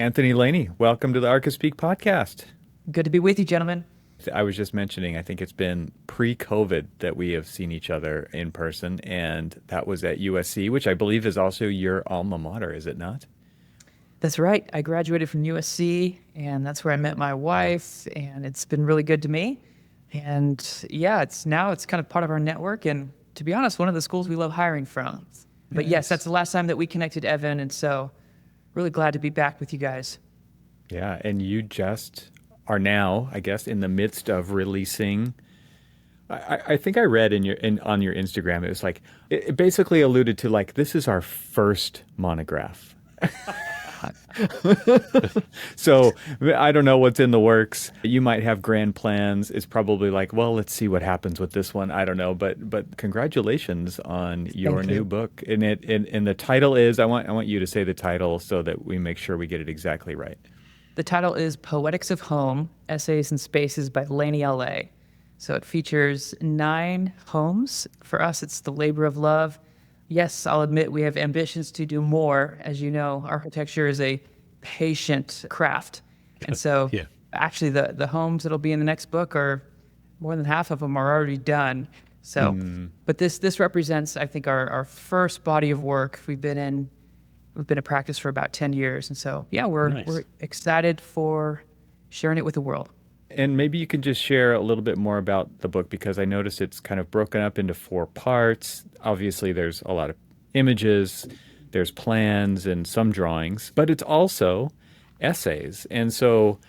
Anthony Laney, welcome to the Archispeak podcast. Good to be with you, gentlemen. I was just mentioning, I think it's been pre-COVID that we have seen each other in person, and that was at USC, which I believe is also your alma mater, is it not? That's right. I graduated from USC, and that's where I met my wife, and it's been really good to me. And yeah, it's kind of part of our network, and to be honest, one of the schools we love hiring from. But yes, that's the last time that we connected, Evan, and so really glad to be back with you guys. Yeah, and you just are now, I guess, in the midst of releasing. I think I read on your Instagram, it was like it basically alluded to like this is our first monograph. So I don't know what's in the works. You might have grand plans. It's probably like, well, let's see what happens with this one. I don't know, but congratulations on your new book. And the title is, I want you to say the title so that we make sure we get it exactly right. The title is Poetics of Home, Essays and Spaces by Laney, LA. So it features 9 homes. For us, it's the labor of love. Yes, I'll admit we have ambitions to do more. As you know, architecture is a patient craft. And so Yeah. actually the homes that'll be in the next book are more than half of them are already done. So, but this represents, I think, our first body of work. We've been in practice for about 10 years. And so, yeah, Nice. we're excited for sharing it with the world. And maybe you can just share a little bit more about the book because I noticed it's kind of broken up into 4 parts. Obviously, there's a lot of images, there's plans and some drawings, but it's also essays. And so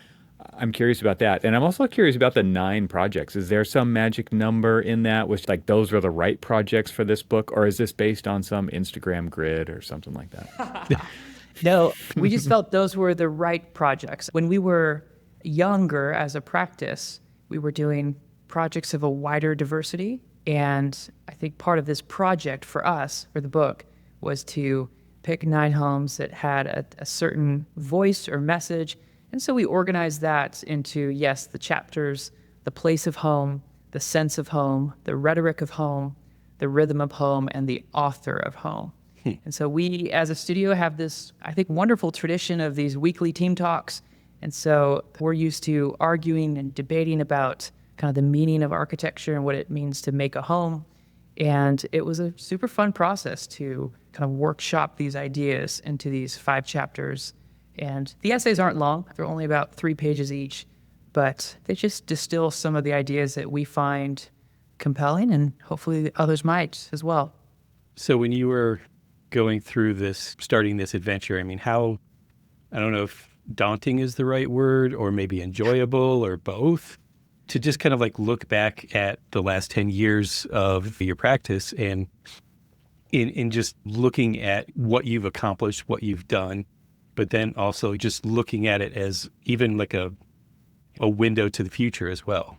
I'm curious about that. And I'm also curious about the 9 projects. Is there some magic number in that, which like those are the right projects for this book, or is this based on some Instagram grid or something like that? No, we just felt those were the right projects. When we were younger as a practice, we were doing projects of a wider diversity. And I think part of this project for us, for the book, was to pick 9 homes that had a certain voice or message. And so we organized that into, yes, the chapters, the place of home, the sense of home, the rhetoric of home, the rhythm of home, and the author of home. And so we, as a studio, have this, I think, wonderful tradition of these weekly team talks. And so we're used to arguing and debating about kind of the meaning of architecture and what it means to make a home. And it was a super fun process to kind of workshop these ideas into these 5 chapters. And the essays aren't long. They're only about 3 pages each, but they just distill some of the ideas that we find compelling, and hopefully others might as well. So when you were going through this, starting this adventure, I mean, how, I don't know if daunting is the right word, or maybe enjoyable, or both, to just kind of like look back at the last 10 years of your practice and in just looking at what you've accomplished, what you've done, but then also just looking at it as even like a window to the future as well.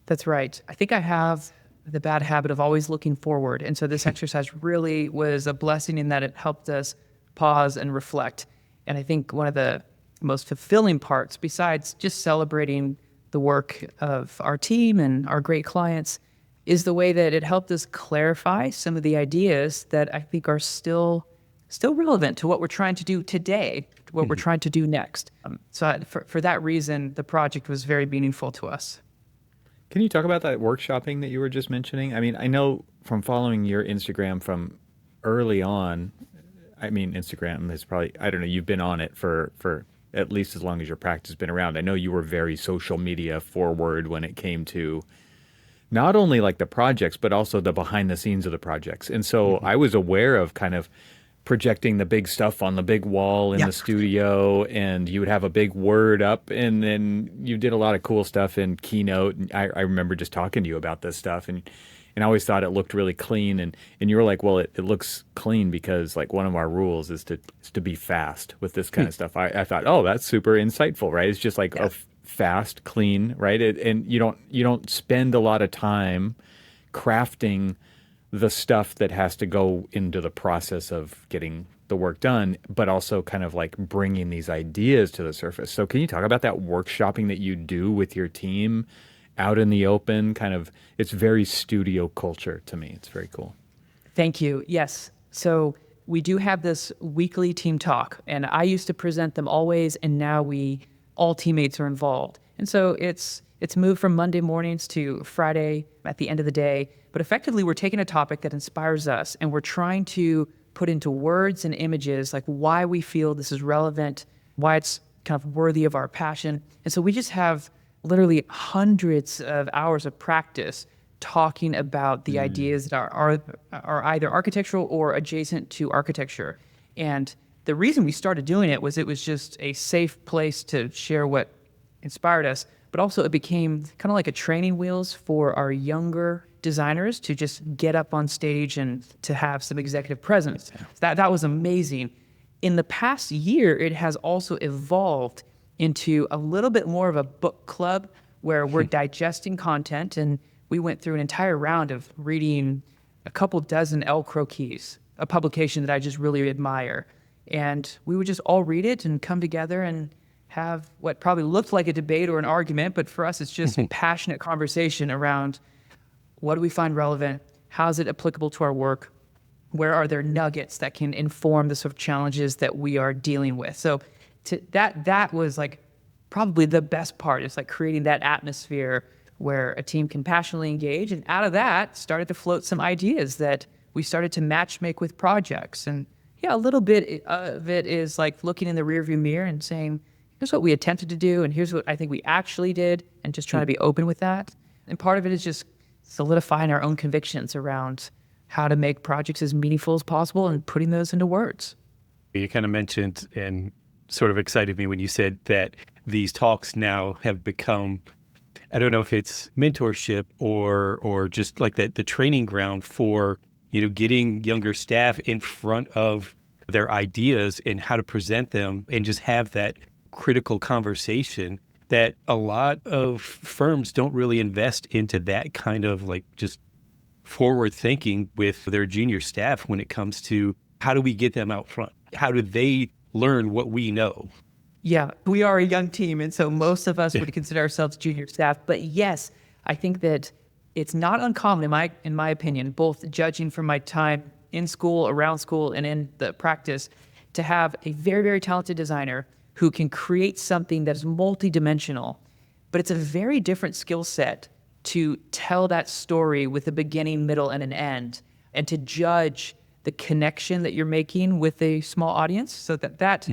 That's right. I think I have the bad habit of always looking forward. And so this exercise really was a blessing in that it helped us pause and reflect. And I think one of the most fulfilling parts, besides just celebrating the work of our team and our great clients, is the way that it helped us clarify some of the ideas that I think are still relevant to what we're trying to do today, to what we're trying to do next. For that reason, the project was very meaningful to us. Can you talk about that workshopping that you were just mentioning? I mean, I know from following your Instagram from early on, I mean, Instagram is probably, I don't know, you've been on it for at least as long as your practice has been around. I know you were very social media forward when it came to not only like the projects, but also the behind the scenes of the projects. And so I was aware of kind of projecting the big stuff on the big wall in the studio, and you would have a big word up, and then you did a lot of cool stuff in Keynote. And I remember just talking to you about this stuff, and I always thought it looked really clean. And you were like, well, it looks clean because like one of our rules is to be fast with this kind of stuff. I thought, oh, that's super insightful, right? It's just like a fast, clean, right? And you don't spend a lot of time crafting the stuff that has to go into the process of getting the work done, but also kind of like bringing these ideas to the surface. So can you talk about that workshopping that you do with your team out in the open? Kind of, it's very studio culture to me. It's very cool. Thank you. Yes. So we do have this weekly team talk, and I used to present them always, and now all teammates are involved. And so it's moved from Monday mornings to Friday at the end of the day. But effectively, we're taking a topic that inspires us, and we're trying to put into words and images like why we feel this is relevant, why it's kind of worthy of our passion. And so we just have literally hundreds of hours of practice talking about the ideas that are either architectural or adjacent to architecture. And the reason we started doing it was just a safe place to share what inspired us, but also it became kind of like a training wheels for our younger designers to just get up on stage and to have some executive presence. That was amazing. In the past year, it has also evolved into a little bit more of a book club where we're digesting content, and we went through an entire round of reading a couple dozen El Croquis, a publication that I just really admire. And we would just all read it and come together and have what probably looked like a debate or an argument, but for us, it's just passionate conversation around what do we find relevant? How is it applicable to our work? Where are there nuggets that can inform the sort of challenges that we are dealing with? So that was like probably the best part. It's like creating that atmosphere where a team can passionately engage. And out of that started to float some ideas that we started to matchmake with projects. And yeah, a little bit of it is like looking in the rearview mirror and saying, here's what we attempted to do, and here's what I think we actually did, and just trying to be open with that. And part of it is just solidifying our own convictions around how to make projects as meaningful as possible and putting those into words. You kind of mentioned and sort of excited me when you said that these talks now have become, I don't know if it's mentorship or just like the training ground for, getting younger staff in front of their ideas and how to present them and just have that critical conversation that a lot of firms don't really invest into that kind of like just forward thinking with their junior staff when it comes to how do we get them out front? How do they learn what we know? Yeah, we are a young team, and so most of us would consider ourselves junior staff. But yes, I think that it's not uncommon, in my opinion, both judging from my time in school, around school, and in the practice, to have a very, very talented designer who can create something that's multidimensional. But it's a very different skill set to tell that story with a beginning, middle, and an end, and to judge the connection that you're making with a small audience. So that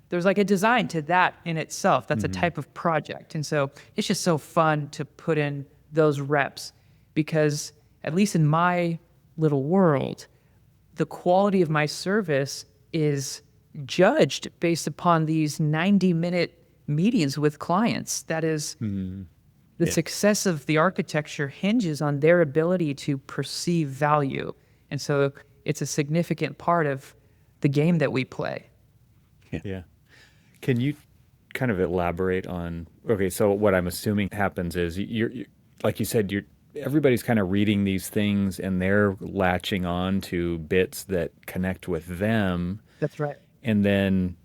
there's like a design to that in itself. That's a type of project. And so it's just so fun to put in those reps, because at least in my little world, the quality of my service is judged based upon these 90-minute meetings with clients. That is, the success of the architecture hinges on their ability to perceive value. And so it's a significant part of the game that we play. Yeah. Can you kind of elaborate on, okay, so what I'm assuming happens is you're like you said, everybody's kind of reading these things and they're latching on to bits that connect with them. That's right. And then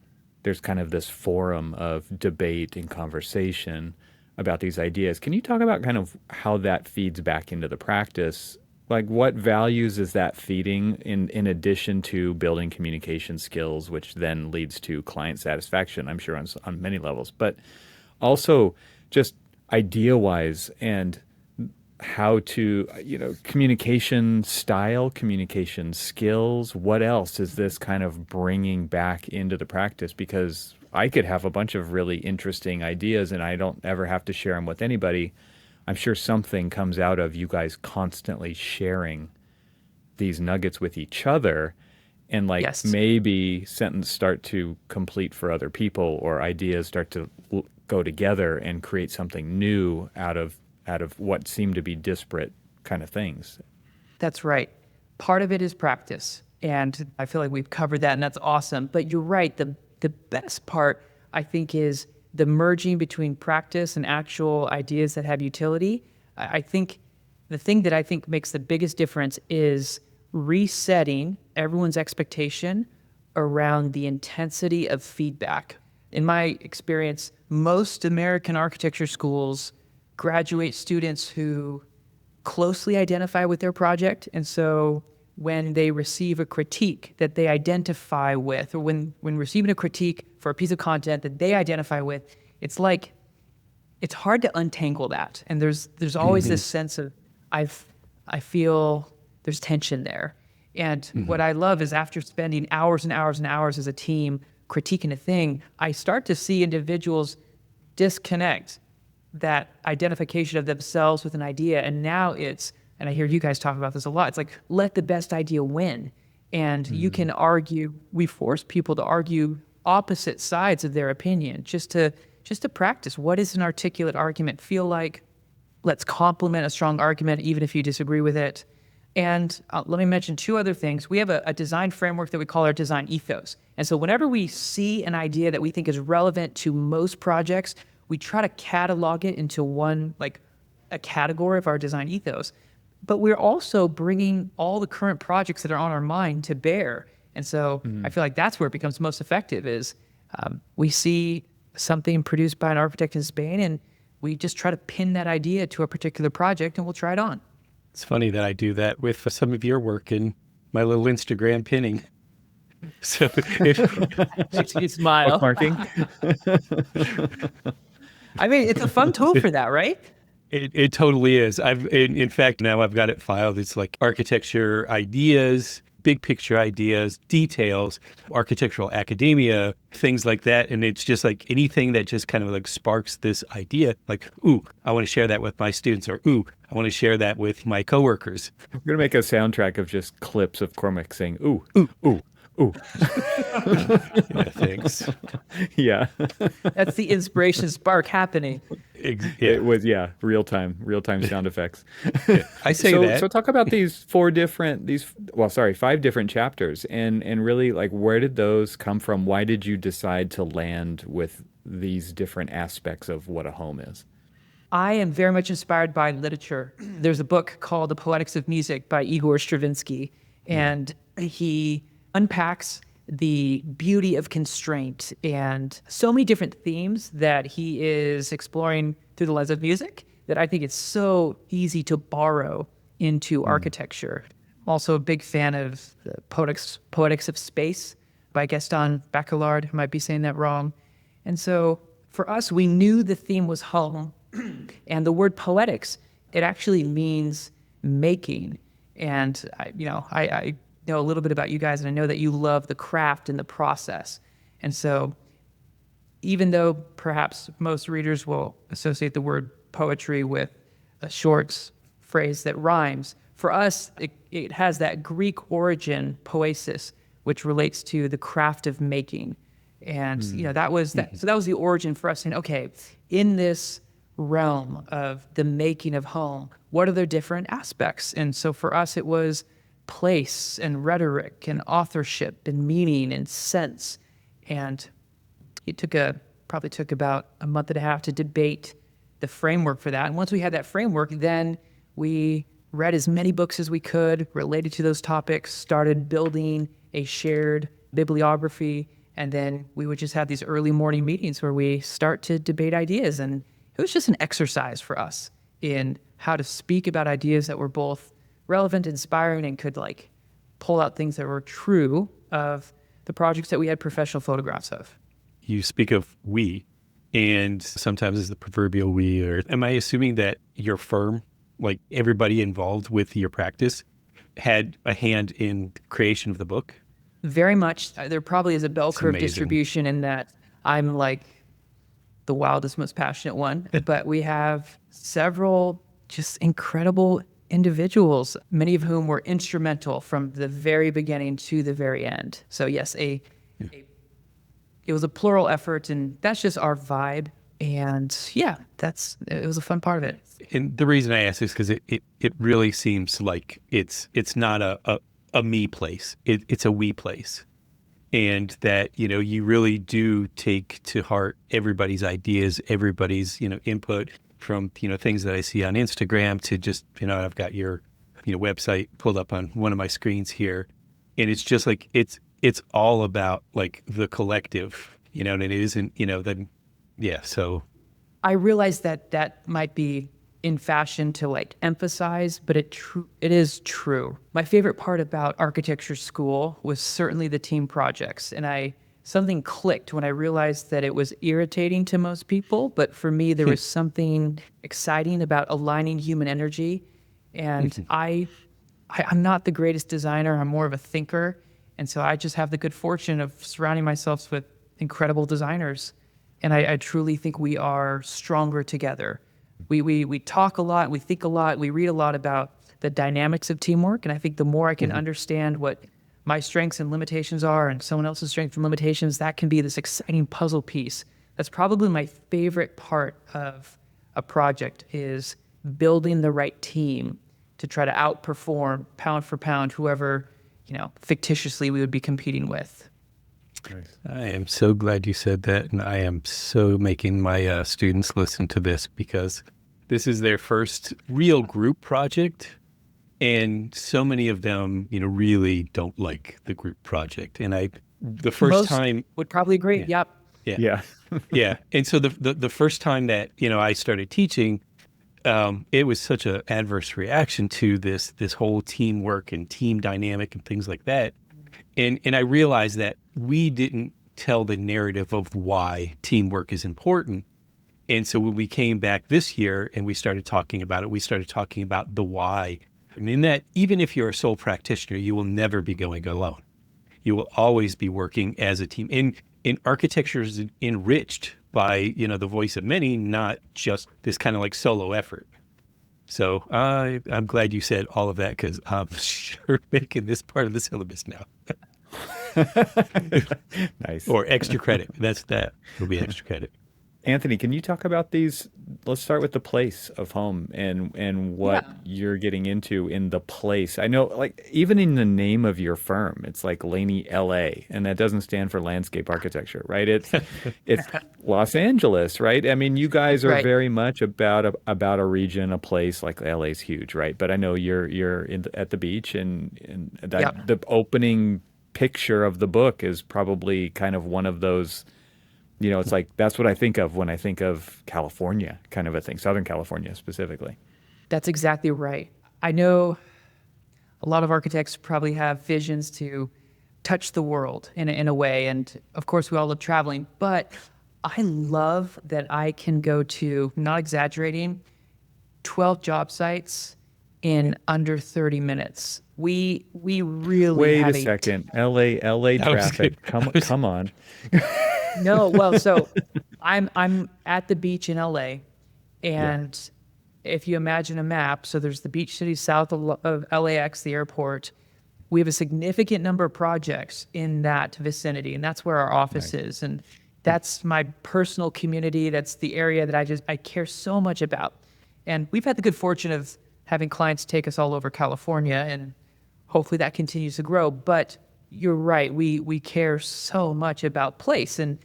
there's kind of this forum of debate and conversation about these ideas. Can you talk about kind of how that feeds back into the practice? Like what values is that feeding in addition to building communication skills, which then leads to client satisfaction, I'm sure on many levels, but also just idea-wise and how to, communication style, communication skills. What else is this kind of bringing back into the practice? Because I could have a bunch of really interesting ideas and I don't ever have to share them with anybody. I'm sure something comes out of you guys constantly sharing these nuggets with each other, and maybe sentences start to complete for other people, or ideas start to go together and create something new out of what seem to be disparate kind of things. That's right. Part of it is practice, and I feel like we've covered that, and that's awesome. But you're right. The best part, I think, is the merging between practice and actual ideas that have utility. I think the thing that I think makes the biggest difference is resetting everyone's expectation around the intensity of feedback. In my experience, most American architecture schools graduate students who closely identify with their project. And so when they receive a critique that they identify with, or when receiving a critique for a piece of content that they identify with, it's like, it's hard to untangle that. And there's always this sense of, I feel there's tension there. And what I love is after spending hours and hours and hours as a team critiquing a thing, I start to see individuals disconnect that identification of themselves with an idea. And now it's, and I hear you guys talk about this a lot, it's like, let the best idea win. And you can argue, we force people to argue opposite sides of their opinion just to practice. What is an articulate argument feel like? Let's complement a strong argument, even if you disagree with it. And let me mention two other things. We have a design framework that we call our design ethos. And so whenever we see an idea that we think is relevant to most projects, we try to catalog it into one, like a category of our design ethos. But we're also bringing all the current projects that are on our mind to bear. And so I feel like that's where it becomes most effective is we see something produced by an architect in Spain, and we just try to pin that idea to a particular project, and we'll try it on. It's funny that I do that with some of your work in my little Instagram pinning. So if You smile. Bookmarking. I mean, it's a fun tool for that, right? it totally is. In fact, now I've got it filed. It's like architecture ideas, big picture ideas, details, architectural academia, things like that. And it's just like anything that just kind of like sparks this idea, like, ooh, I want to share that with my students, or ooh, I want to share that with my coworkers. We're going to make a soundtrack of just clips of Cormac saying, ooh, ooh, ooh, ooh. Yeah, thanks. Yeah. That's the inspiration spark happening. It was, real-time sound effects. I say so, that. So talk about these 5 different chapters, and really, like, where did those come from? Why did you decide to land with these different aspects of what a home is? I am very much inspired by literature. There's a book called The Poetics of Music by Igor Stravinsky, and he unpacks the beauty of constraint and so many different themes that he is exploring through the lens of music that I think it's so easy to borrow into architecture. I'm also a big fan of the Poetics of Space by Gaston Bachelard. I might be saying that wrong. And so for us, we knew the theme was home. And the word poetics, it actually means making. And I know a little bit about you guys, and I know that you love the craft and the process. And so even though perhaps most readers will associate the word poetry with a short phrase that rhymes, for us, it has that Greek origin, poesis, which relates to the craft of making. And that was that. So that was the origin for us saying, okay, in this realm of the making of home, what are the different aspects? And so for us, it was place and rhetoric and authorship and meaning and sense. And it probably took about a month and a half to debate the framework for that. And once we had that framework, then we read as many books as we could related to those topics, started building a shared bibliography, and then we would just have these early morning meetings where we start to debate ideas. And it was just an exercise for us in how to speak about ideas that were both relevant, inspiring, and could like pull out things that were true of the projects that we had professional photographs of. You speak of we, and sometimes it's the proverbial we, or am I assuming that your firm, like everybody involved with your practice, had a hand in the creation of the book? Very much. There probably is a bell curve distribution in that I'm like the wildest, most passionate one, but we have several just incredible individuals, many of whom were instrumental from the very beginning to the very end. So yes, it was a plural effort, and that's just our vibe. And yeah, it was a fun part of it. And the reason I ask is because it really seems like it's not a me place. It's a we place. And that, you really do take to heart everybody's ideas, everybody's, input from, things that I see on Instagram to just, I've got your, website pulled up on one of my screens here. And it's just like, it's all about like the collective, and it isn't, so. I realize that might be in fashion to like emphasize, but it is true. My favorite part about architecture school was certainly the team projects, and something clicked when I realized that it was irritating to most people, but for me there was something exciting about aligning human energy. And I'm not the greatest designer. I'm more of a thinker, and so I just have the good fortune of surrounding myself with incredible designers, and I truly think we are stronger together. We talk a lot, we think a lot, we read a lot about the dynamics of teamwork, and I think the more I can understand what my strengths and limitations are and someone else's strengths and limitations, that can be this exciting puzzle piece. That's probably my favorite part of a project, is building the right team to try to outperform pound for pound whoever, fictitiously we would be competing with. Nice. I am so glad you said that, and I am so making my students listen to this, because this is their first real group project, and so many of them, really don't like the group project. And the first Most time would probably agree. Yeah. Yep. Yeah. yeah, and so the first time that I started teaching, it was such an adverse reaction to this whole teamwork and team dynamic and things like that. And I realized that we didn't tell the narrative of why teamwork is important. And so when we came back this year and we started talking about it, we started talking about the why. I mean, that even if you're a sole practitioner, you will never be going alone. You will always be working as a team. And architecture is enriched by, the voice of many, not just this kind of like solo effort. So I'm glad you said all of that, because I'm sure making this part of the syllabus now. Nice. Or extra credit. That will be extra credit. Anthony, can you talk about these? Let's start with the place of home and what you're getting into in the place. I know, like, even in the name of your firm, it's like Laney LA, and that doesn't stand for landscape architecture, right? It's Los Angeles, right? I mean, you guys are Right. very much about a region, a place. Like LA's huge, right? But I know you're at the beach, and that the opening picture of the book is probably kind of one of those. It's like, that's what I think of when I think of California, kind of a thing, Southern California specifically. That's exactly right. I know a lot of architects probably have visions to touch the world in a way. And of course, we all love traveling, but I love that I can go to, not exaggerating, 12 job sites in under 30 minutes. We really Wait have a second. LA traffic. Come on. No, well, so I'm at the beach in LA, and if you imagine a map, so there's the beach city south of LAX, the airport. We have a significant number of projects in that vicinity, and that's where our office is. And that's my personal community. That's the area that I care so much about. And we've had the good fortune of having clients take us all over California, and hopefully that continues to grow. But you're right. We care so much about place. And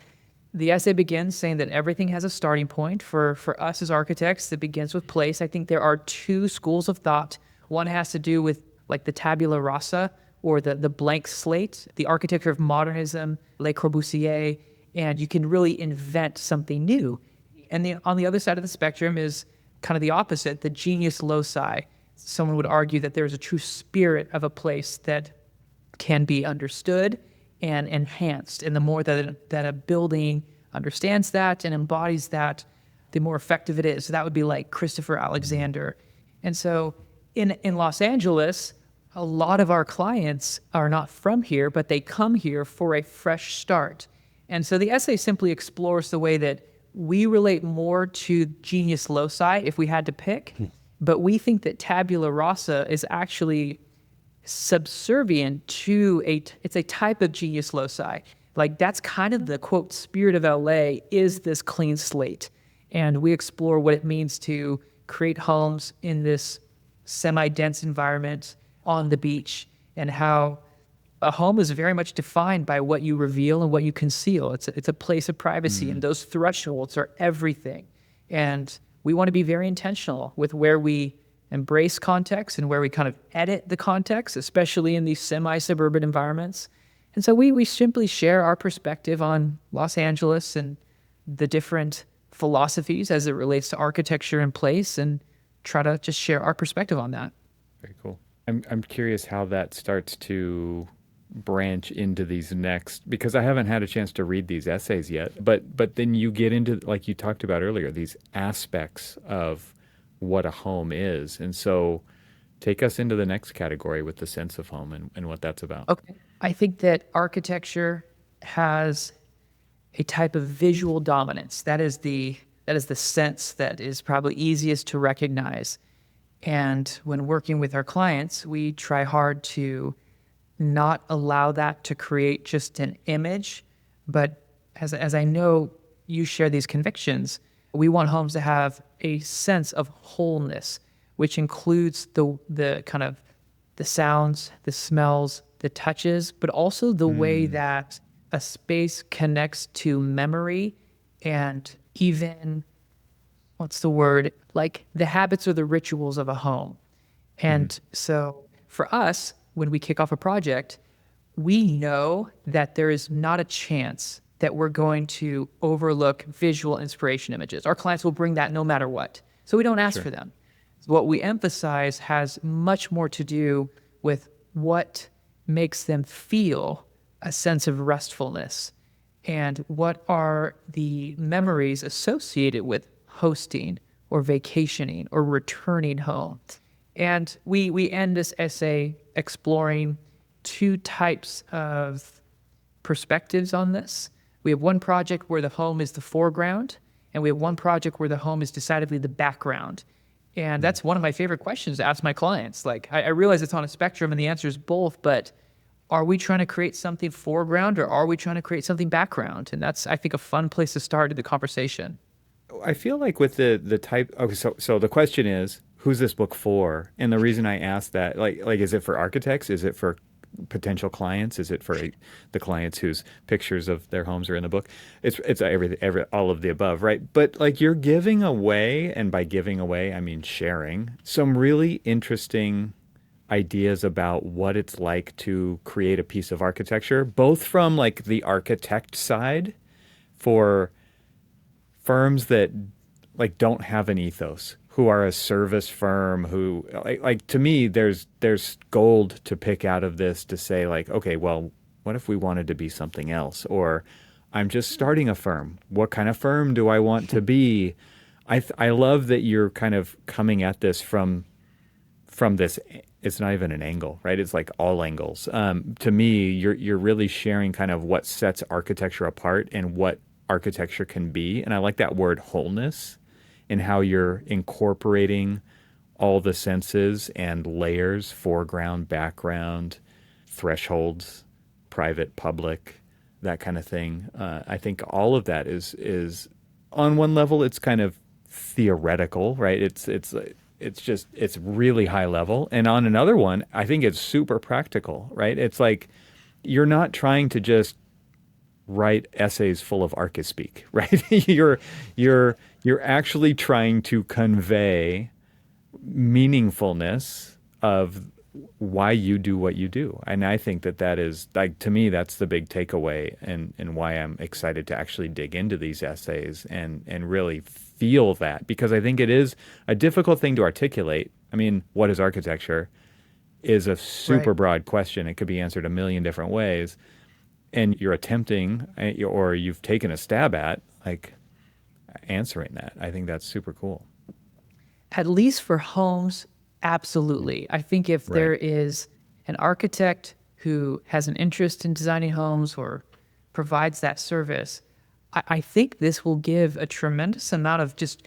the essay begins saying that everything has a starting point. For us as architects, it begins with place. I think there are two schools of thought. One has to do with like the tabula rasa, or the blank slate, the architecture of modernism, Le Corbusier, and you can really invent something new. And on the other side of the spectrum is kind of the opposite, the genius loci. Someone would argue that there's a true spirit of a place that can be understood and enhanced. And the more that a building understands that and embodies that, the more effective it is. So that would be like Christopher Alexander. And so in Los Angeles, a lot of our clients are not from here, but they come here for a fresh start. And so the essay simply explores the way that we relate more to genius loci if we had to pick, but we think that tabula rasa is actually subservient to it's a type of genius loci. Like, that's kind of the quote spirit of LA, is this clean slate. And we explore what it means to create homes in this semi-dense environment on the beach, and how a home is very much defined by what you reveal and what you conceal. It's a place of privacy, and those thresholds are everything. And we want to be very intentional with where we embrace context and where we kind of edit the context, especially in these semi-suburban environments. And so we simply share our perspective on Los Angeles and the different philosophies as it relates to architecture and place, and try to just share our perspective on that. Very cool. I'm curious how that starts to branch into these next, because I haven't had a chance to read these essays yet. But then you get into, like you talked about earlier, these aspects of what a home is. And so take us into the next category with the sense of home and what that's about. Okay. I think that architecture has a type of visual dominance. That is the sense that is probably easiest to recognize. And when working with our clients, we try hard to not allow that to create just an image, but as I know you share these convictions, we want homes to have a sense of wholeness, which includes the kind of the sounds, the smells, the touches, but also the way that a space connects to memory and even, what's the word, like the habits or the rituals of a home. And so for us, when we kick off a project, we know that there is not a chance that we're going to overlook visual inspiration images. Our clients will bring that no matter what. So we don't ask for them. What we emphasize has much more to do with what makes them feel a sense of restfulness and what are the memories associated with hosting or vacationing or returning home. And we end this essay exploring two types of perspectives on this. We have one project where the home is the foreground, and we have one project where the home is decidedly the background. And that's one of my favorite questions to ask my clients. Like, I realize it's on a spectrum and the answer is both, but are we trying to create something foreground or are we trying to create something background? And that's, I think, a fun place to start in the conversation. I feel like with the type, okay, so the question is, who's this book for? And the reason I asked that, like, is it for architects? Is it for potential clients? Is it for the clients whose pictures of their homes are in the book? It's all of the above, right? But like you're giving away, and by giving away, I mean sharing some really interesting ideas about what it's like to create a piece of architecture, both from like the architect side for firms that like don't have an ethos, who are a service firm, who like to me there's gold to pick out of this to say like, okay, well, what if we wanted to be something else? Or I'm just starting a firm. What kind of firm do I want to be? I love that you're kind of coming at this from this. It's not even an angle, right? It's like all angles. To me, you're really sharing kind of what sets architecture apart and what architecture can be. And I like that word wholeness and how you're incorporating all the senses and layers, foreground, background, thresholds, private, public, that kind of thing. I think all of that is on one level, it's kind of theoretical, right? It's really high level. And on another one, I think it's super practical, right? It's like you're not trying to just write essays full of Archispeak, right? You're actually trying to convey meaningfulness of why you do what you do. And I think that is, like, to me, that's the big takeaway and why I'm excited to actually dig into these essays and really feel that, because I think it is a difficult thing to articulate. I mean, what is architecture is a super broad question. It could be answered a million different ways. And you're attempting, or you've taken a stab at, like, answering that. I think that's super cool. At least for homes, absolutely. I think if there is an architect who has an interest in designing homes or provides that service, I think this will give a tremendous amount of just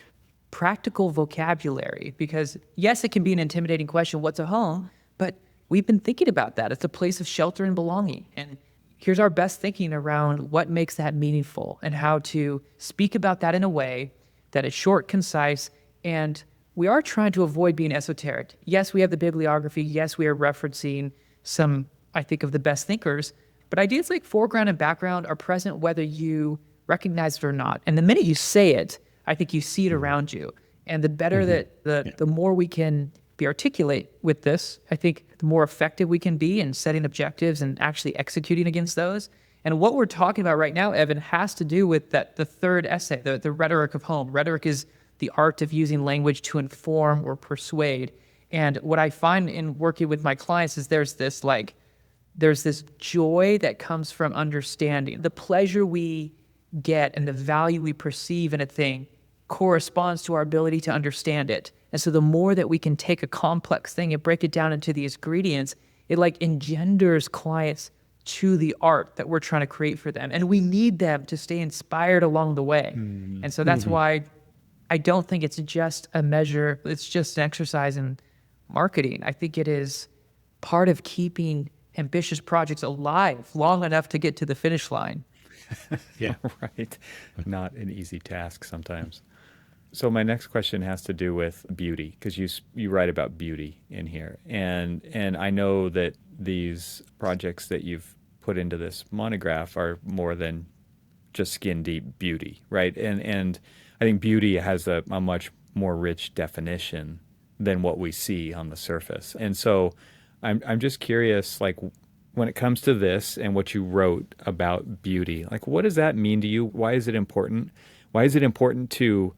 practical vocabulary, because yes, it can be an intimidating question, what's a home? But we've been thinking about that. It's a place of shelter and belonging. And here's our best thinking around what makes that meaningful and how to speak about that in a way that is short, concise, and we are trying to avoid being esoteric. Yes, we have the bibliography. Yes, we are referencing some, I think, of the best thinkers, but ideas like foreground and background are present whether you recognize it or not. And the minute you say it, I think you see it around you. And the better that the more we can be articulate with this, I think the more effective we can be in setting objectives and actually executing against those. And what we're talking about right now, Evan, has to do with the third essay, the rhetoric of home. Rhetoric is the art of using language to inform or persuade. And what I find in working with my clients is there's this joy that comes from understanding. The pleasure we get and the value we perceive in a thing corresponds to our ability to understand it. And so the more that we can take a complex thing and break it down into these ingredients, it like engenders clients to the art that we're trying to create for them. And we need them to stay inspired along the way. And so that's why I don't think it's just a measure, it's just an exercise in marketing. I think it is part of keeping ambitious projects alive long enough to get to the finish line. Yeah. Right. Not an easy task sometimes. So my next question has to do with beauty, because you write about beauty in here, and I know that these projects that you've put into this monograph are more than just skin deep beauty, right? And I think beauty has a much more rich definition than what we see on the surface. And so I'm just curious, like, when it comes to this and what you wrote about beauty, like, what does that mean to you? Why is it important? Why is it important to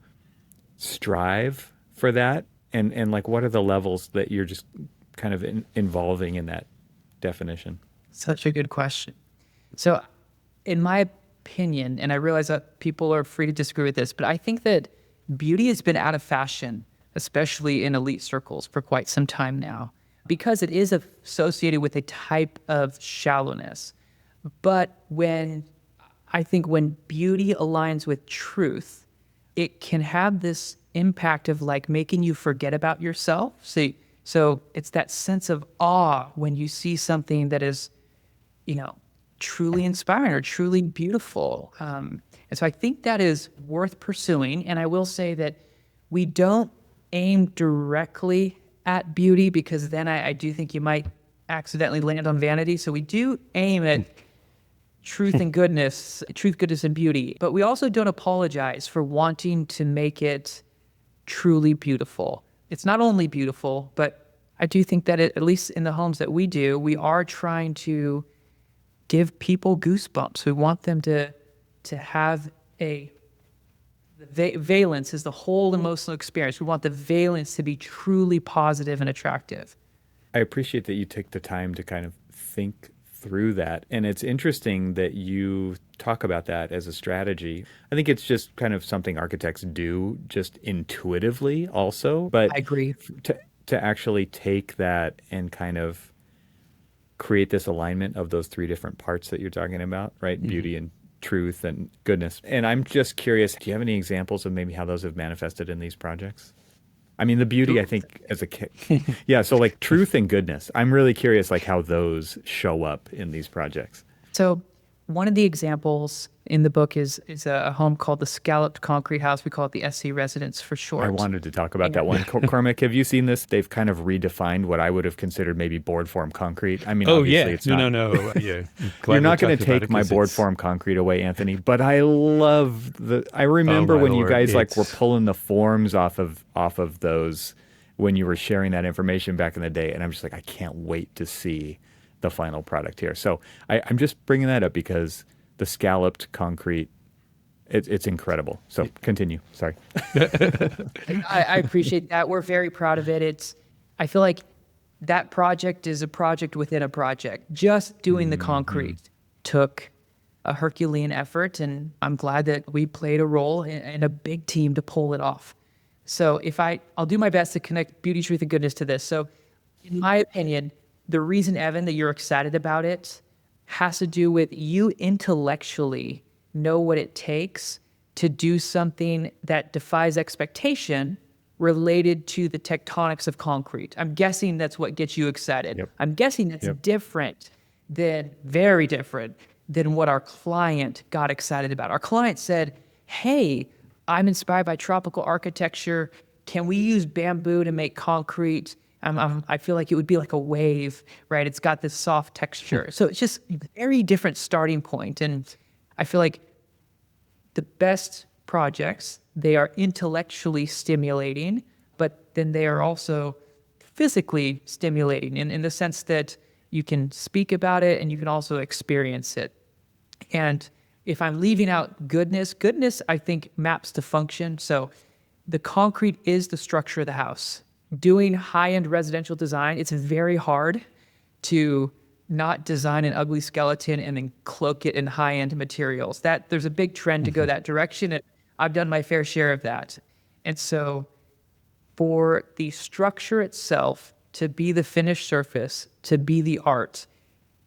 strive for that? And like, what are the levels that you're just kind of involving in that definition? Such a good question. So in my opinion, and I realize that people are free to disagree with this, but I think that beauty has been out of fashion, especially in elite circles, for quite some time now, because it is associated with a type of shallowness. But I think when beauty aligns with truth, it can have this impact of like making you forget about yourself. So it's that sense of awe when you see something that is, truly inspiring or truly beautiful. And so I think that is worth pursuing. And I will say that we don't aim directly at beauty, because then I do think you might accidentally land on vanity. So we do aim at truth and goodness, and beauty. But we also don't apologize for wanting to make it truly beautiful. It's not only beautiful, but I do think that at least in the homes that we do, we are trying to give people goosebumps. We want them to have valence is the whole emotional experience. We want the valence to be truly positive and attractive. I appreciate that you take the time to kind of think through that. And it's interesting that you talk about that as a strategy. I think it's just kind of something architects do just intuitively also. But I agree. To actually take that and kind of create this alignment of those three different parts that you're talking about, right? Mm-hmm. Beauty and truth and goodness. And I'm just curious, do you have any examples of maybe how those have manifested in these projects? I mean, the beauty, I think, as a yeah, so like truth and goodness. I'm really curious, like, how those show up in these projects. So one of the examples in the book is a home called the Scalloped Concrete House. We call it the SC Residence for short. I wanted to talk about that one. Cormac, have you seen this? They've kind of redefined what I would have considered maybe board form concrete. I mean, obviously it's not. No. Yeah. You're not going to take my board form concrete away, Anthony, but I love I remember when you guys like were pulling the forms off of those when you were sharing that information back in the day. And I'm just like, I can't wait to see the final product here. So I'm just bringing that up because the scalloped concrete, it's incredible. So continue. Sorry. I appreciate that. We're very proud of it. I feel like that project is a project within a project. Just doing the concrete took a Herculean effort, and I'm glad that we played a role in a big team to pull it off. So I'll do my best to connect beauty, truth, and goodness to this. So in my opinion, the reason, Evan, that you're excited about it has to do with you intellectually know what it takes to do something that defies expectation related to the tectonics of concrete. I'm guessing that's what gets you excited. Yep. I'm guessing that's very different than what our client got excited about. Our client said, hey, I'm inspired by tropical architecture. Can we use bamboo to make concrete? I feel like it would be like a wave, right? It's got this soft texture. So it's just a very different starting point. And I feel like the best projects, they are intellectually stimulating, but then they are also physically stimulating in the sense that you can speak about it and you can also experience it. And if I'm leaving out goodness, I think maps to function. So the concrete is the structure of the house. Doing high-end residential design, it's very hard to not design an ugly skeleton and then cloak it in high-end materials. That there's a big trend to go that direction, and I've done my fair share of that. And so for the structure itself to be the finished surface, to be the art,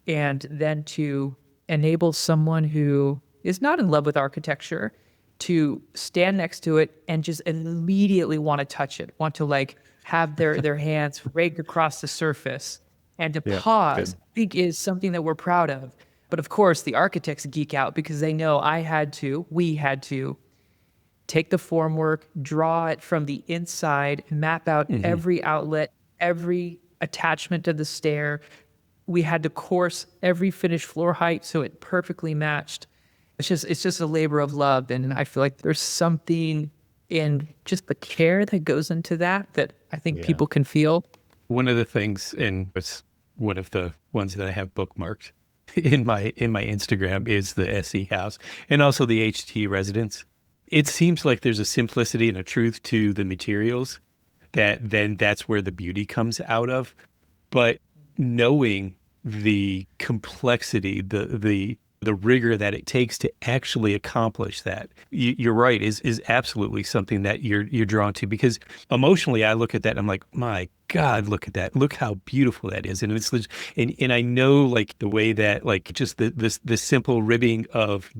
and then to enable someone who is not in love with architecture to stand next to it and just immediately want to touch it, want to like have their hands rake across the surface and to Yeah, pause, good. I think is something that we're proud of. But of course, the architects geek out because they know we had to take the formwork, draw it from the inside, map out every outlet, every attachment to the stair. We had to course every finished floor height so it perfectly matched. It's just a labor of love, and I feel like there's something in just the care that goes into that I think Yeah. people can feel. One of the things, and it's one of the ones that I have bookmarked in my Instagram, is the SE house and also the HT residence. It seems like there's a simplicity and a truth to the materials that then that's where the beauty comes out of. But knowing the complexity, the rigor that it takes to actually accomplish that, you're right, is absolutely something that you're drawn to. Because emotionally, I look at that and I'm like, my God, look at that! Look how beautiful that is. And and I know like the way that like just the simple ribbing of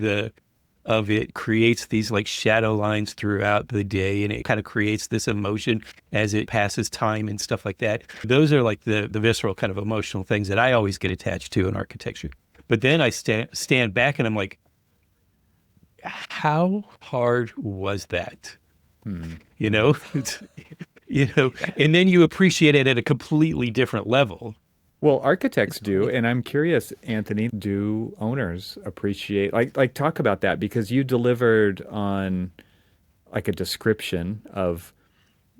it creates these like shadow lines throughout the day, and it kind of creates this emotion as it passes time and stuff like that. Those are like the visceral kind of emotional things that I always get attached to in architecture. But then I stand back and I'm like, how hard was that? You know, and then you appreciate it at a completely different level. Well, architects do, and I'm curious, Anthony, do owners appreciate like talk about that because you delivered on like a description of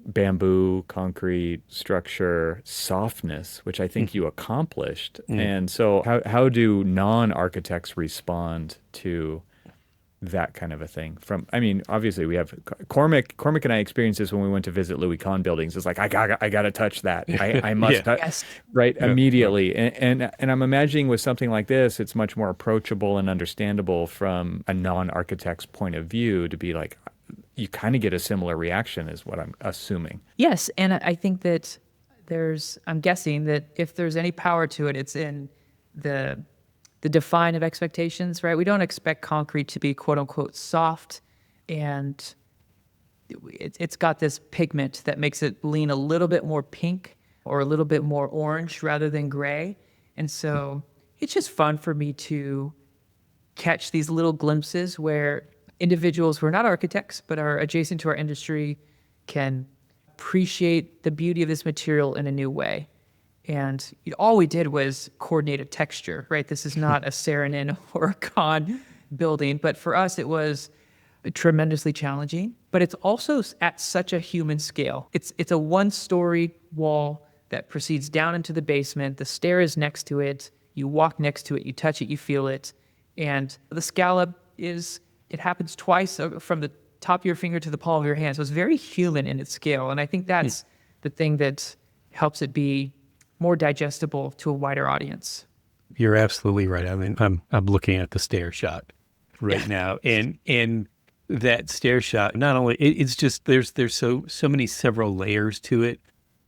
bamboo, concrete, structure, softness, which I think you accomplished. And so how do non-architects respond to that kind of a thing? I mean, obviously we have Cormac and I experienced this when we went to visit Louis Kahn buildings. It's like, I gotta touch that. I must Yeah. touch, Yes. right, Yeah. immediately. And I'm imagining with something like this, it's much more approachable and understandable from a non-architect's point of view to be like, you kind of get a similar reaction is what I'm assuming. Yes, and I think that I'm guessing that if there's any power to it, it's in the define of expectations, right? We don't expect concrete to be quote unquote soft, and it's got this pigment that makes it lean a little bit more pink or a little bit more orange rather than gray. And so it's just fun for me to catch these little glimpses where individuals who are not architects but are adjacent to our industry can appreciate the beauty of this material in a new way. And all we did was coordinate a texture, right? This is not a Saarinen or a Kahn building, but for us it was tremendously challenging. But it's also at such a human scale. It's a one-story wall that proceeds down into the basement. The stair is next to it. You walk next to it. You touch it. You feel it. And the scallop it happens twice from the top of your finger to the palm of your hand. So it's very human in its scale. And I think that's the thing that helps it be more digestible to a wider audience. You're absolutely right. I mean, I'm looking at the stair shot right now, and that stair shot, not only it's just there's so many several layers to it,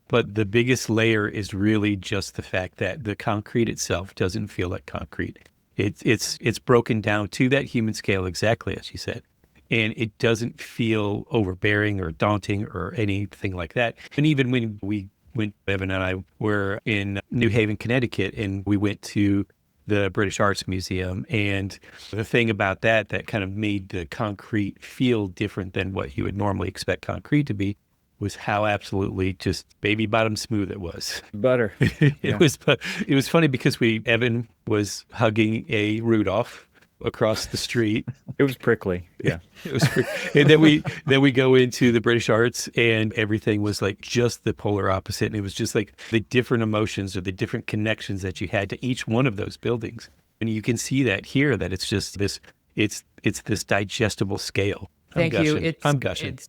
but the biggest layer is really just the fact that the concrete itself doesn't feel like concrete. It's broken down to that human scale, exactly as you said, and it doesn't feel overbearing or daunting or anything like that. And even when Evan and I were in New Haven, Connecticut, and we went to the British Arts Museum. And the thing about that kind of made the concrete feel different than what you would normally expect concrete to be was how absolutely just baby bottom smooth it was. Butter. It was funny because Evan was hugging a Rudolph across the street. It was prickly. Yeah. And then we go into the British Arts, and everything was like just the polar opposite. And it was just like the different emotions or the different connections that you had to each one of those buildings. And you can see that here, that it's just this, it's this digestible scale. Thank you. gushing. I'm gushing.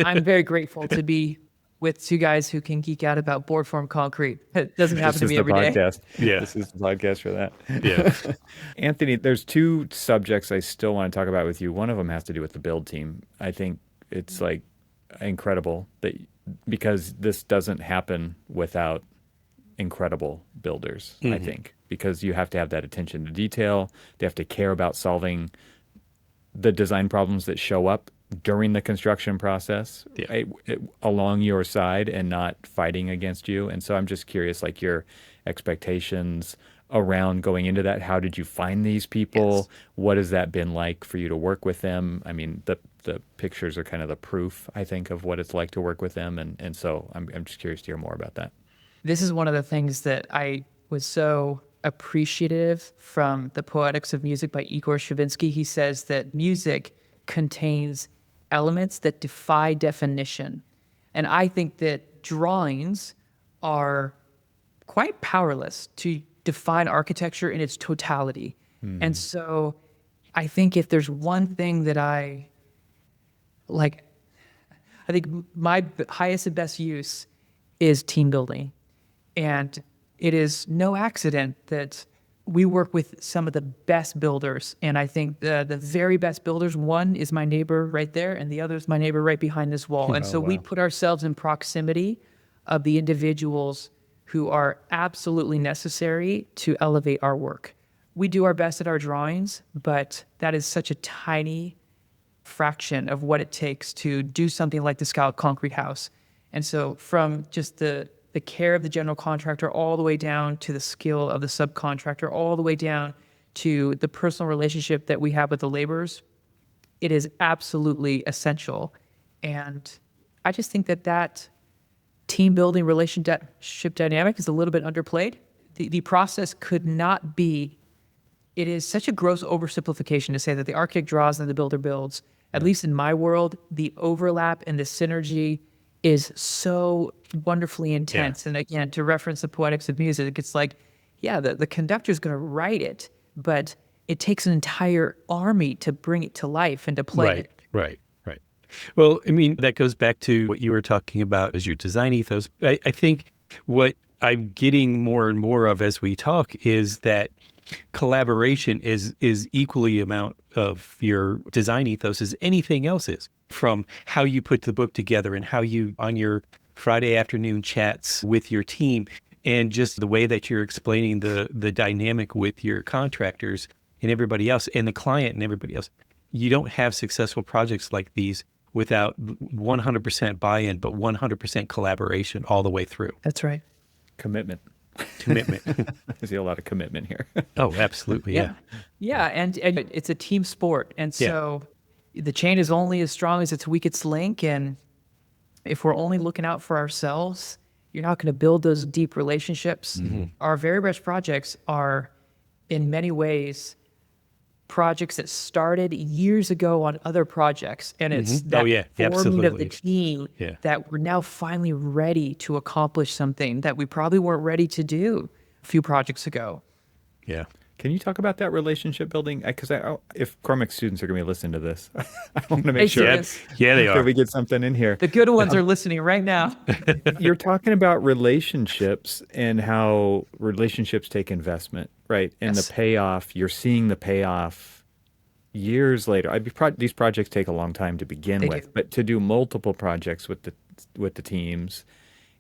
I'm very grateful to be with two guys who can geek out about board form concrete. It doesn't happen This to is me the every day. podcast. Yeah. This is the podcast for that. Yeah. Anthony, there's two subjects I still want to talk about with you. One of them has to do with the build team. I think it's like incredible that because this doesn't happen without incredible builders, I think, because you have to have that attention to detail. They have to care about solving the design problems that show up during the construction process along your side and not fighting against you. And so I'm just curious, like your expectations around going into that. How did you find these people? Yes. What has that been like for you to work with them? I mean, the pictures are kind of the proof, I think, of what it's like to work with them. And so I'm just curious to hear more about that. This is one of the things that I was so appreciative from the Poetics of Music by Igor Stravinsky. He says that music contains elements that defy definition. And I think that drawings are quite powerless to define architecture in its totality. And so I think if there's one thing that I think my highest and best use is team building. And it is no accident that we work with some of the best builders. And I think the very best builders, one is my neighbor right there, and the other is my neighbor right behind this wall. And so we put ourselves in proximity of the individuals who are absolutely necessary to elevate our work. We do our best at our drawings, but that is such a tiny fraction of what it takes to do something like the Scout Concrete House. And so from just the care of the general contractor all the way down to the skill of the subcontractor, all the way down to the personal relationship that we have with the laborers, it is absolutely essential. And I just think that team building relationship dynamic is a little bit underplayed. The process could not be, it is such a gross oversimplification to say that the architect draws and the builder builds. At least in my world, the overlap and the synergy is so wonderfully intense. And again, to reference the Poetics of Music, it's like, the conductor's going to write it, but it takes an entire army to bring it to life and to play it. Right. Well, I mean, that goes back to what you were talking about as your design ethos. I think what I'm getting more and more of as we talk is that collaboration is equally amount of your design ethos as anything else is. From how you put the book together and how you, on your Friday afternoon chats with your team, and just the way that you're explaining the dynamic with your contractors and everybody else and the client and everybody else. You don't have successful projects like these without 100% buy-in, but 100% collaboration all the way through. That's right. Commitment. I see a lot of commitment here. Oh, absolutely. Yeah. Yeah. And it's a team sport. And so the chain is only as strong as its weakest link. And if we're only looking out for ourselves, you're not going to build those deep relationships. Our very best projects are in many ways projects that started years ago on other projects. And it's that forming of the team that we're now finally ready to accomplish something that we probably weren't ready to do a few projects ago. Yeah. Can you talk about that relationship building? Because if Cormac students are going to be listening to this, I want to make sure they are. that we get something in here. The good ones are listening right now. You're talking about relationships and how relationships take investment, right? And the payoff, you're seeing the payoff years later. These projects take a long time to begin with, but to do multiple projects with the teams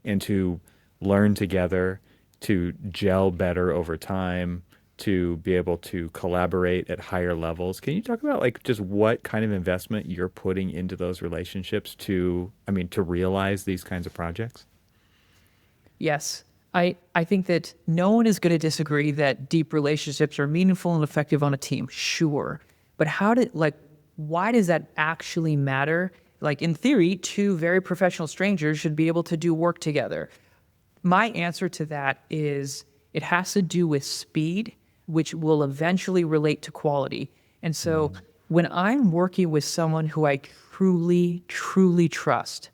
and to learn together, to gel better over time, to be able to collaborate at higher levels. Can you talk about like just what kind of investment you're putting into those relationships to realize these kinds of projects? Yes. I think that no one is going to disagree that deep relationships are meaningful and effective on a team. Sure. But why does that actually matter? Like in theory, two very professional strangers should be able to do work together. My answer to that is it has to do with speed, which will eventually relate to quality. And so when I'm working with someone who I truly, truly trust,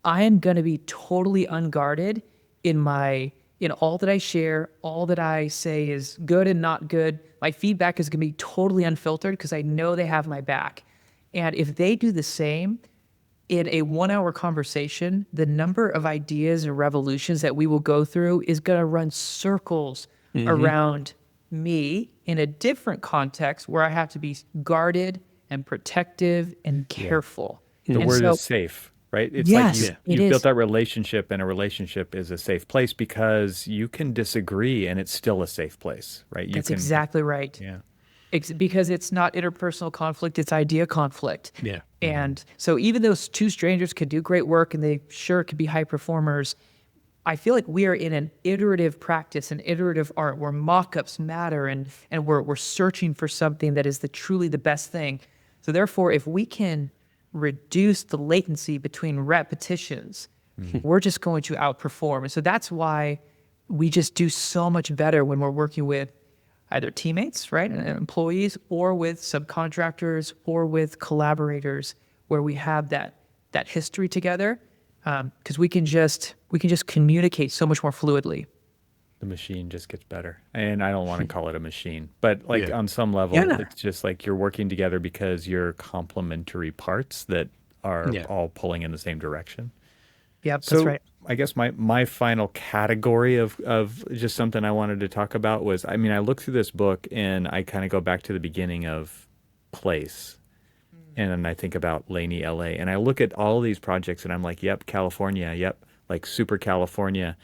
I am going to be totally unguarded in all that I share, all that I say is good and not good. My feedback is going to be totally unfiltered because I know they have my back. And if they do the same, in a 1 hour conversation, the number of ideas and revolutions that we will go through is going to run circles around me in a different context where I have to be guarded and protective and careful. The And word so, is safe, right? It's yes, like it you've built is. that relationship, and a relationship is a safe place because you can disagree and it's still a safe place, right? You That's can, exactly right. yeah. Because it's not interpersonal conflict, it's idea conflict. Yeah. And so even though two strangers could do great work and they sure could be high performers, I feel like we are in an iterative practice, an iterative art where mock-ups matter and we're searching for something that is truly the best thing. So therefore, if we can reduce the latency between repetitions, we're just going to outperform. And so that's why we just do so much better when we're working with either teammates, right, and employees, or with subcontractors, or with collaborators, where we have that history together, because we can just communicate so much more fluidly. The machine just gets better. And I don't want to call it a machine, but like Yeah. on some level, Yeah. it's just like you're working together because you're complementary parts that are Yeah. all pulling in the same direction. Yep, that's So right. I guess my final category of just something I wanted to talk about was, I mean, I look through this book and I kind of go back to the beginning of place. And then I think about Laney, LA, and I look at all these projects and I'm like, yep, California, yep, like super California.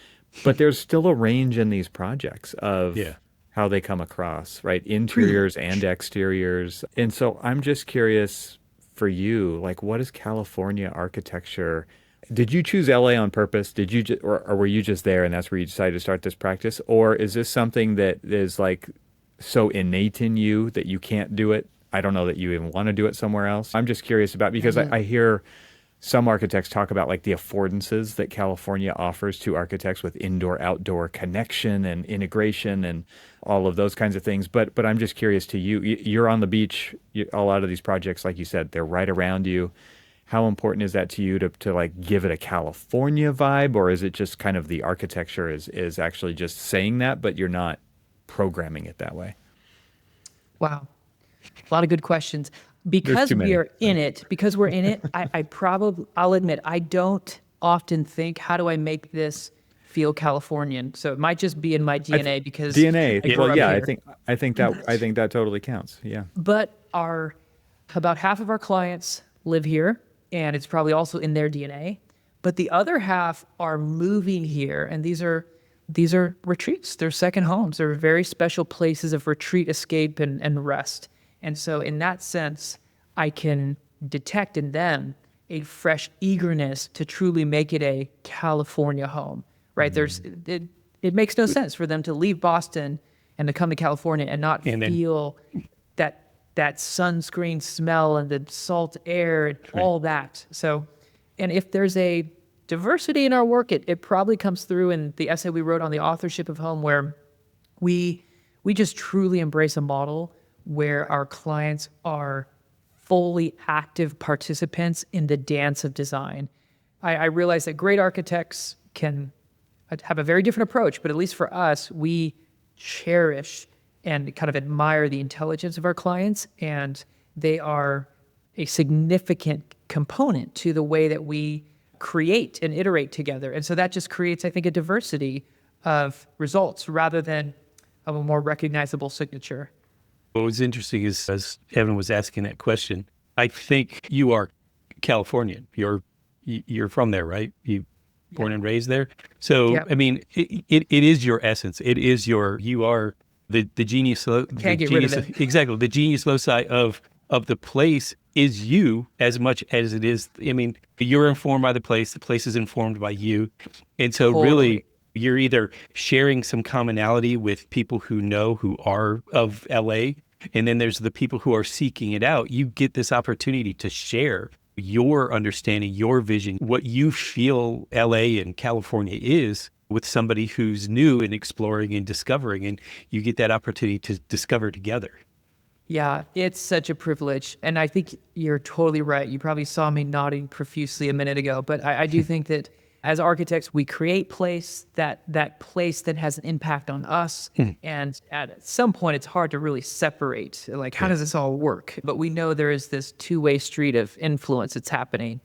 But there's still a range in these projects of Yeah. how they come across, right? Interiors and exteriors. And so I'm just curious for you, like, what is California architecture? Did you choose LA on purpose? Did you or were you just there and that's where you decided to start this practice? Or is this something that is like so innate in you that you can't do it? I don't know that you even want to do it somewhere else. I'm just curious about, because I hear some architects talk about like the affordances that California offers to architects with indoor-outdoor connection and integration and all of those kinds of things. But I'm just curious to you. You're on the beach. A lot of these projects, like you said, they're right around you. How important is that to you to like give it a California vibe, or is it just kind of the architecture is actually just saying that, but you're not programming it that way? Wow. A lot of good questions. There's Because too many. we are in it, because we're in it, I'll admit, I don't often think, how do I make this feel Californian? So it might just be in my DNA because DNA. I grew Well, up yeah, here. I think that totally counts. Yeah. But about half of our clients live here, and it's probably also in their DNA. But the other half are moving here, and these are retreats. They're second homes. They're very special places of retreat, escape, and rest. And so in that sense, I can detect in them a fresh eagerness to truly make it a California home, right? It makes no sense for them to leave Boston and to come to California and not And then- feel that sunscreen smell and the salt air and all that. So, and if there's a diversity in our work, it probably comes through in the essay we wrote on the authorship of home, where we just truly embrace a model where our clients are fully active participants in the dance of design. I realize that great architects can have a very different approach, but at least for us, we cherish and kind of admire the intelligence of our clients, and they are a significant component to the way that we create and iterate together. And so that just creates, I think, a diversity of results rather than of a more recognizable signature. What was interesting is, as Evan was asking that question, I think you are Californian. You're from there, right? You born and raised there. So, Yep. I mean, it is your essence. You are the genius. Can't get rid of it. Exactly. The genius loci of the place is you as much as it is. I mean, you're informed by the place is informed by you. And so Totally. really, you're either sharing some commonality with people who are of LA, and then there's the people who are seeking it out. You get this opportunity to share your understanding, your vision, what you feel LA and California is with somebody who's new and exploring and discovering, and you get that opportunity to discover together. Yeah, it's such a privilege. And I think you're totally right. You probably saw me nodding profusely a minute ago, but I do think that As architects, we create place, that place that has an impact on us. And at some point, it's hard to really separate, like, how does this all work? But we know there is this two-way street of influence that's happening.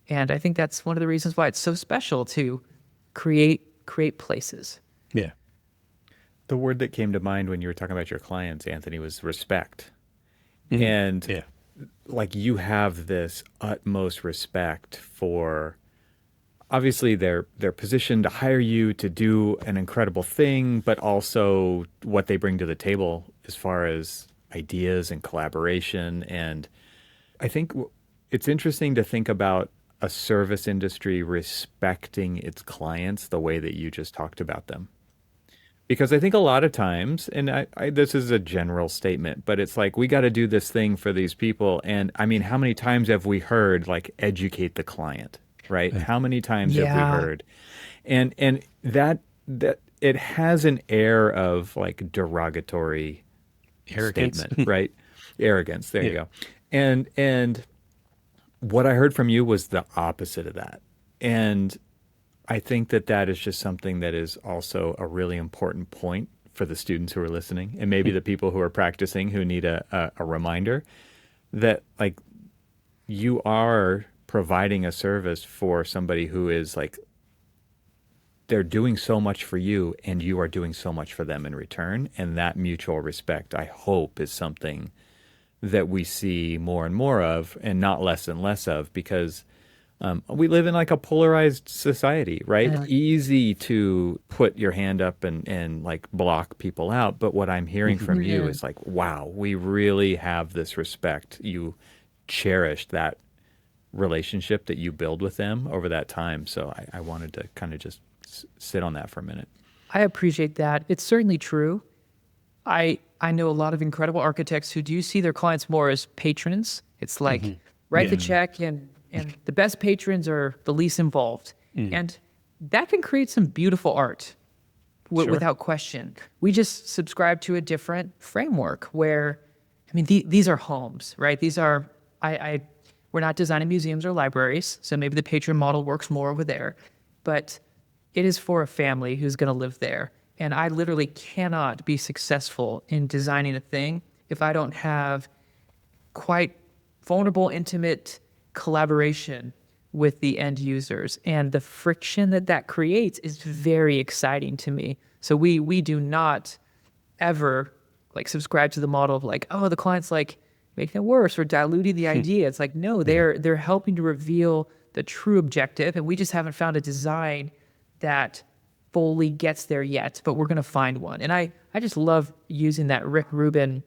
And I think that's one of the reasons why it's so special to create places. Yeah. The word that came to mind when you were talking about your clients, Anthony, was respect. And Yeah. like, you have this utmost respect for, obviously they're positioned to hire you to do an incredible thing, but also what they bring to the table as far as ideas and collaboration. And I think it's interesting to think about a service industry respecting its clients the way that you just talked about them. Because I think a lot of times, and this is a general statement, but it's like, we got to do this thing for these people. And I mean, how many times have we heard, like, educate the client, right? How many times have we heard? And that it has an air of, like, derogatory Arrogance. statement, right? Arrogance. There you go. And what I heard from you was the opposite of that. And I think that is just something that is also a really important point for the students who are listening, and maybe the people who are practicing who need a reminder that, like, you are providing a service for somebody who is, like, they're doing so much for you and you are doing so much for them in return. And that mutual respect, I hope, is something that we see more and more of and not less and less of, because we live in, like, a polarized society, right? Yeah. Easy to put your hand up and like block people out. But what I'm hearing from you is like, wow, we really have this respect. You cherish that relationship that you build with them over that time. So I wanted to kind of just sit on that for a minute. I appreciate that. It's certainly true. I know a lot of incredible architects who do see their clients more as patrons. It's like, write the check, and the best patrons are the least involved. And that can create some beautiful art without question. We just subscribe to a different framework where, I mean, these are homes, right? These are, we're not designing museums or libraries, so maybe the patron model works more over there. But it is for a family who's going to live there. And I literally cannot be successful in designing a thing if I don't have quite vulnerable, intimate collaboration with the end users. And the friction that creates is very exciting to me. So we do not ever, like, subscribe to the model of, like, oh, the client's, like, making it worse or diluting the idea. It's like, no, they're helping to reveal the true objective, and we just haven't found a design that fully gets there yet, but we're going to find one. And I just love using that Rick Rubin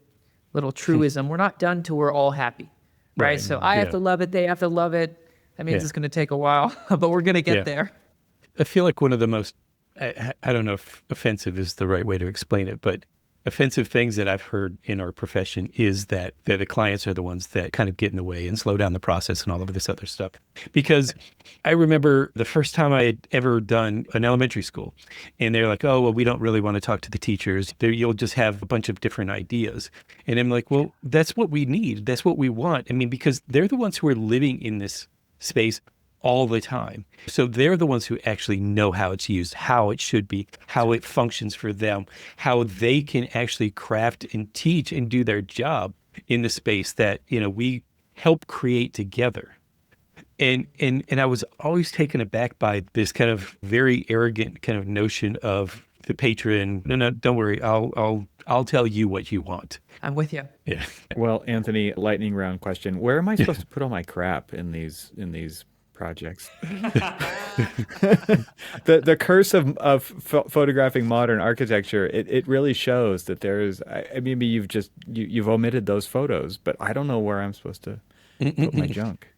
little truism. We're not done till we're all happy, right? So I have to love it. They have to love it. That means it's going to take a while, but we're going to get there. I feel like one of the most, I don't know if offensive is the right way to explain it, but offensive things that I've heard in our profession is that the clients are the ones that kind of get in the way and slow down the process and all of this other stuff. Because I remember the first time I had ever done an elementary school, and they're like, oh, well, we don't really want to talk to the teachers. You'll just have a bunch of different ideas. And I'm like, well, that's what we need. That's what we want. I mean, because they're the ones who are living in this space all the time. So they're the ones who actually know how it's used, how it should be, how it functions for them, how they can actually craft and teach and do their job in the space that, we help create together. And I was always taken aback by this kind of very arrogant kind of notion of the patron. No, don't worry. I'll tell you what you want. I'm with you. Yeah. Well, Anthony, lightning round question. Where am I supposed to put all my crap in these projects? The curse of photographing modern architecture, it really shows that there's, maybe you've omitted those photos, but I don't know where I'm supposed to put my junk.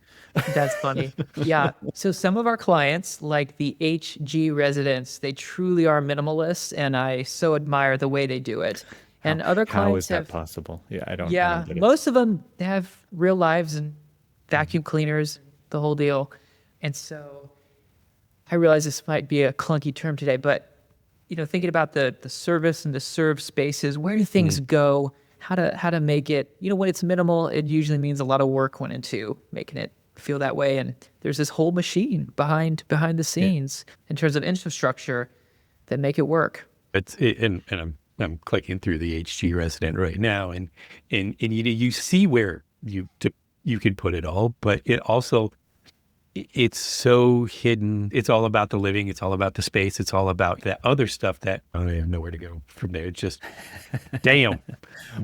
That's funny. Yeah. So some of our clients, like the HG residents, they truly are minimalists, and I so admire the way they do it. And other clients how is that have possible? Yeah, I don't get it. Most of them have real lives and vacuum cleaners, the whole deal. And so I realize this might be a clunky term today, but thinking about the service and the serve spaces, where do things go? How to make it, when it's minimal, it usually means a lot of work went into making it feel that way. And there's this whole machine behind the scenes in terms of infrastructure that make it work. And I'm clicking through the HG Resident right now, and you see where you can put it all, but it also, it's so hidden. It's all about the living. It's all about the space. It's all about that other stuff that I don't even know where to go from there. It's just, damn,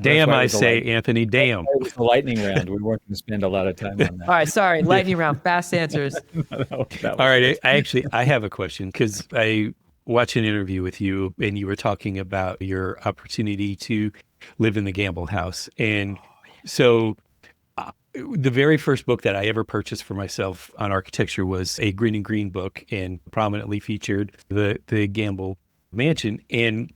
I say, Anthony, damn. It was the lightning round. We weren't going to spend a lot of time on that. All right, sorry, lightning round, fast answers. All right, I have a question, because I watched an interview with you, and you were talking about your opportunity to live in the Gamble house, and so. The very first book that I ever purchased for myself on architecture was a Green and Green book, and prominently featured the Gamble mansion. And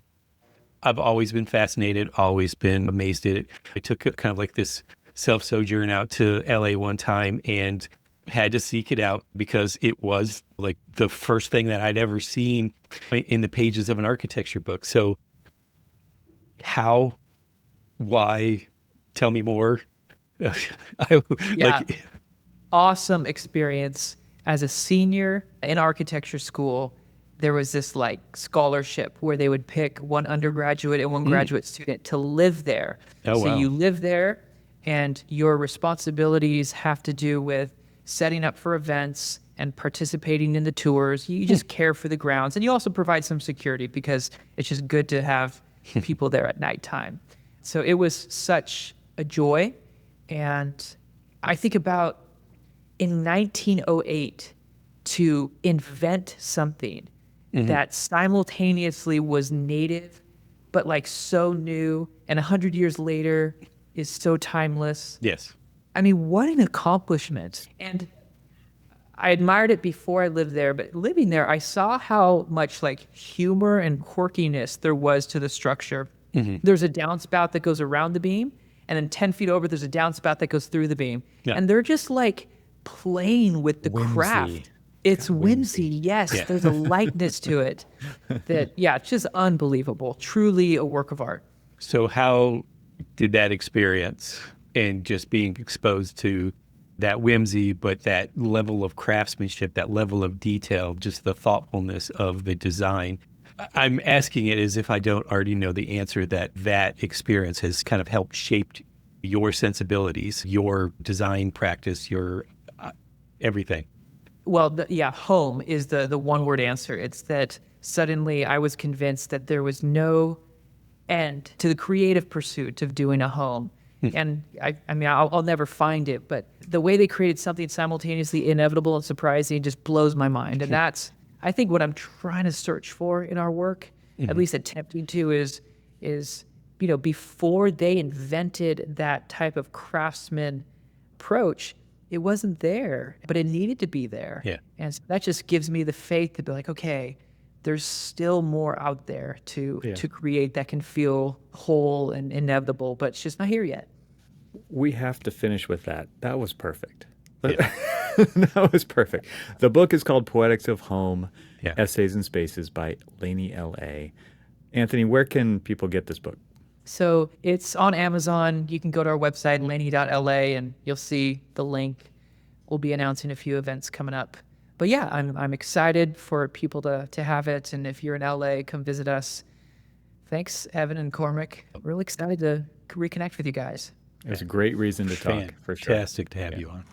I've always been fascinated, always been amazed at it. I took kind of like this self-sojourn out to LA one time and had to seek it out, because it was like the first thing that I'd ever seen in the pages of an architecture book. So how, why, tell me more. Awesome experience. As a senior in architecture school, there was this like scholarship where they would pick one undergraduate and one graduate student to live there. So you live there, and your responsibilities have to do with setting up for events and participating in the tours. You just care for the grounds, and you also provide some security, because it's just good to have people there at nighttime. So it was such a joy. And I think about in 1908 to invent something that simultaneously was native, but like so new, and 100 years later is so timeless. Yes. I mean, what an accomplishment. And I admired it before I lived there, but living there, I saw how much like humor and quirkiness there was to the structure. There's a downspout that goes around the beam, and then 10 feet over, there's a downspout that goes through the beam. Yeah. And they're just like playing with the craft. It's whimsy. Yes, yeah. There's a lightness to it that, it's just unbelievable. Truly a work of art. So how did that experience, and just being exposed to that whimsy, but that level of craftsmanship, that level of detail, just the thoughtfulness of the design, I'm asking it as if I don't already know the answer, that experience has kind of helped shape your sensibilities, your design practice, your everything. Well, home is the one-word answer. It's that suddenly I was convinced that there was no end to the creative pursuit of doing a home. And I mean, I'll never find it, but the way they created something simultaneously inevitable and surprising just blows my mind. And that's, I think, what I'm trying to search for in our work, at least attempting to, is before they invented that type of craftsman approach, it wasn't there, but it needed to be there. Yeah. And so that just gives me the faith to be like, okay, there's still more out there to create that can feel whole and inevitable, but it's just not here yet. We have to finish with that. That was perfect. Yeah. That was perfect. The book is called Poetics of Home, Essays in Spaces by Laney L.A. Anthony, where can people get this book? So it's on Amazon. You can go to our website, laney.la, and you'll see the link. We'll be announcing a few events coming up. But yeah, I'm excited for people to have it. And if you're in LA, come visit us. Thanks, Evan and Cormac. Really excited to reconnect with you guys. It's a great reason to talk, for sure. Fantastic to have you on.